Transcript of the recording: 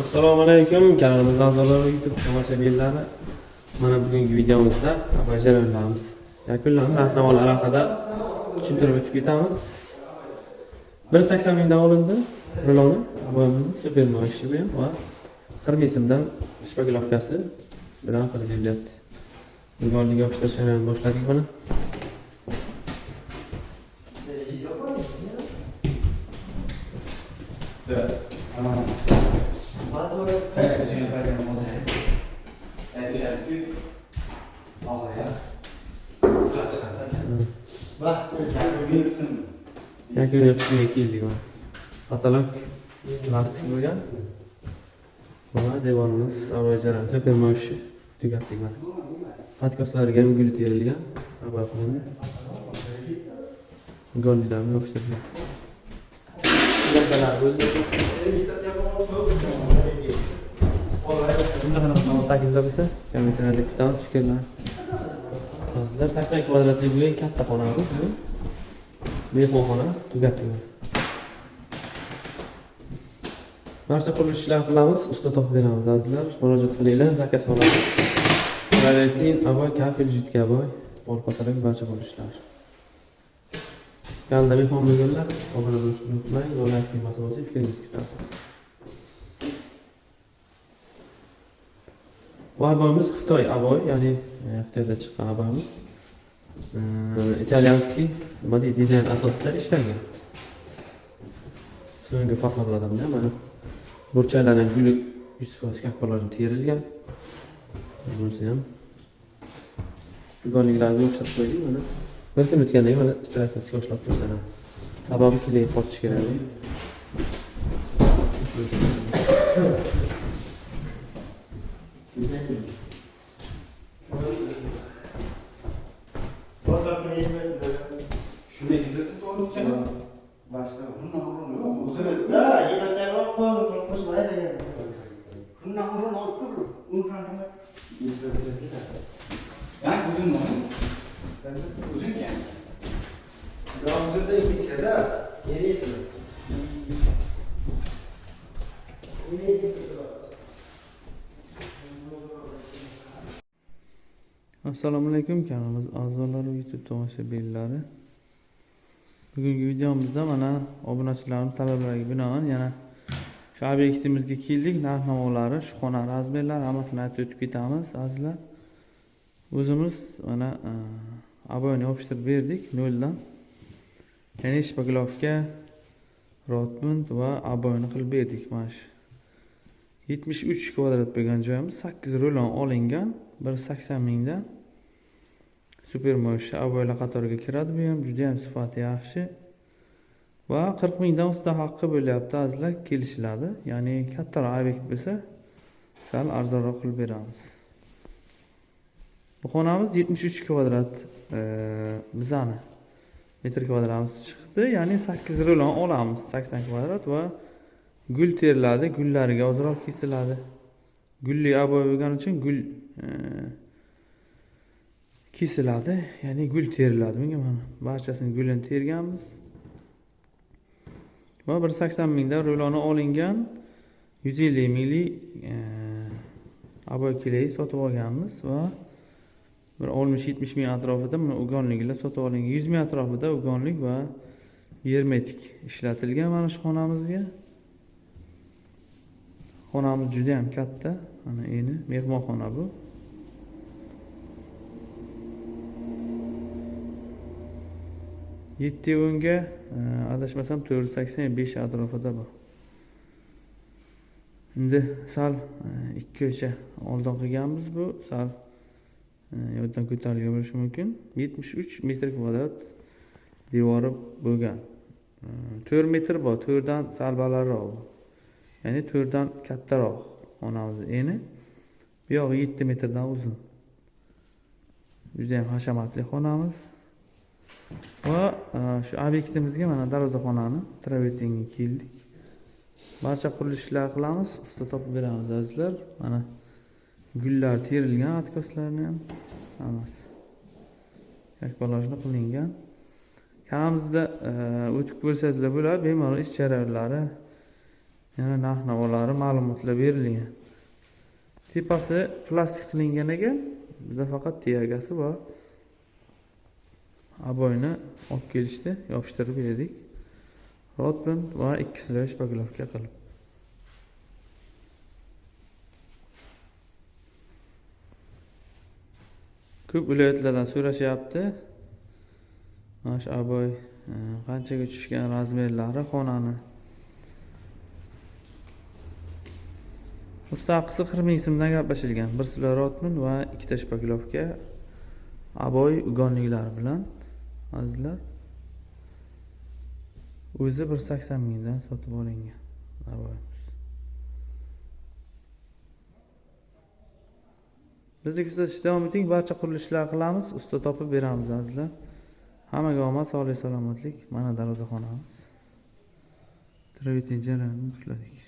Assalomu alaykum, kanalimiz a'zolari, YouTube tomoshabinlari. Mana bugungi videomizda bajaramiz. Yakunlandi. Narx-navolar haqida tushuntirib o'tib ketamiz. 180 mingdan olindi. Ruloni aboyimizni super maoshi bilan va qirmisimdan shpagilovkasi bilan qilib berilyapti. Bugungi yopishtirishni boshladik buni. Yakun yapishga keldik. Katalog plastik bo'lgan. Va devorimiz avayjaran super maoshi tugatdik mana. Patkoslarga ham gul terilgan. Abay qilindi. Gollarni yopishtirdik. Bundalar bo'ldi. Bunda qanaqa takliflar bo'lsa, kommentariyada kutamiz fikrlar. Hozir 80 kvadratli bo'lgan katta xona bu. Mehmonxona tugatdik. Barcha qurilish ishlari qilamiz, usta topib beramiz azizlar. Murojaat qilinglar, zakaz olamiz. Valentin Aboy kafel jitga boy, Olqotarak barcha qurilish. Kanalda mehmon bo'lganlar, obuna bo'lishni unutmang, va like qilmasdan bo'lsa fikringizni kutamiz. Bu aboyimiz Xitoy aboy, ya'ni Xitoyda chiqqan aboyimiz. İtalyanskiy badiiy dizayn asosida ishlangan. So'nggi fasonlarda mana burchaklari gul 100% kakkalarni terilgan. Bunisi ham tugonliklarni yopishtirib qo'ydik mana. Bir kun o'tgandan keyin mana strategik boshlab tashlanadi. Sababi kelib qotish kerak. Shunday desa to'g'ri ekan. Boshqa uzun da yetaklarroq bo'ldi, qo'shmay degan. bundan uzun olib tur. Uzun nima? Yani uzun mu? Uzun yani. Daha uzun da ichida, yeri yetdi. Assalomu alaykum, kanalimiz a'zolari, YouTube tomoshabinlari. Bugungi videomizda mana obunachilarimiz talablariga binoan yana shu obyektimizga keldik. Narx-navolari, shu xona razmerlari hammasini aytib o'tib ketamiz azizlar. O'zimiz mana aboyni yopishtirib berdik noldan. Ya'ni shpagilovka, rotmund va aboyni qilib berdik. Mana shu 73 kvadrat bo'lgan joyimiz 8 rulon olingan, 180 mingdan. Super maoshi aboylar qatoriga kiradi, bu ham juda ham sifati yaxshi. Va 40 mingdan usta haqqi bo'lyapti azizlar, kelishiladi. Ya'ni kattaroq obyekt bo'lsa, sal arzonroq qilib beramiz. Bu xonamiz 73 kvadrat bizani metr kvadratimiz chiqdi. Ya'ni 8 rulon olamiz, 80 kvadrat va gul teriladi, gullariga ozroq kesiladi. Gulli aboy bo'lgani uchun gul kesiladi, ya'ni gul teriladi. Bunga mana barchasini gulini terganmiz. Va 180 mingdan ruloni olingan 150 minglik aboy kelay sotib olganmiz va bir 60-70 ming atrofida mana ugonliklar sotib olingan. 100 ming atrofida ugonlik va yermetik ishlatilgan mana shu xonamizga. Xonamiz juda ham katta. Mana endi mehmonxona bu. Yetti o'nga adashmasam 485 atrofida bu. Endi sal 2 o'cha oldin qilganmiz bu, sal yoddan ko'tarilgan bo'lishi mumkin. 73 metr kvadrat devori bo'lgan. 4 metr bor, 4dan sal balandroq. Ya'ni 4dan kattaroq xonamiz. Eni bu yog'i 7 metrdan uzun. Juda ham hashamatli xonamiz. Va shu obyektimizga mana darvozaxonani travertinga keldik. Barcha qurilishlar qilamiz, usta topib beramiz azizlar. Mana gullar terilgan, atkoslarni ham hammasi yakbalojni qilingan. Kanalimizda o'tib ko'rsangizlar bo'ladi, bemalol ish jarayonlari Yana narx-navolari ma'lumotlar berilgan. Tepasi plastik qilingan ekan. Bizda faqat tiyagasi bor. Aboyni olib kelishdi, yopishtirib berdik. Rotband va 2 slash baglovka qilib. Ko'p viloyatlardan so'rashyapti. Mana shu aboy qanchaga tushgan razmerlari xonani. Mustaqisi 40 ming so'mdan gaplashilgan. 1 slo rotband va 2 ta shpaglovka aboy ugonliklari bilan azizlar. O'zi 180 mingdan sotib olingan aboyimiz. Bizni kuzatishda davom eting. Barcha qurilishlar qilamiz, usta topib beramiz azizlar. Hammaga omad, sog'lik, salomatlik. Mana darvozaxonamiz. Travitin jarayonini boshladik.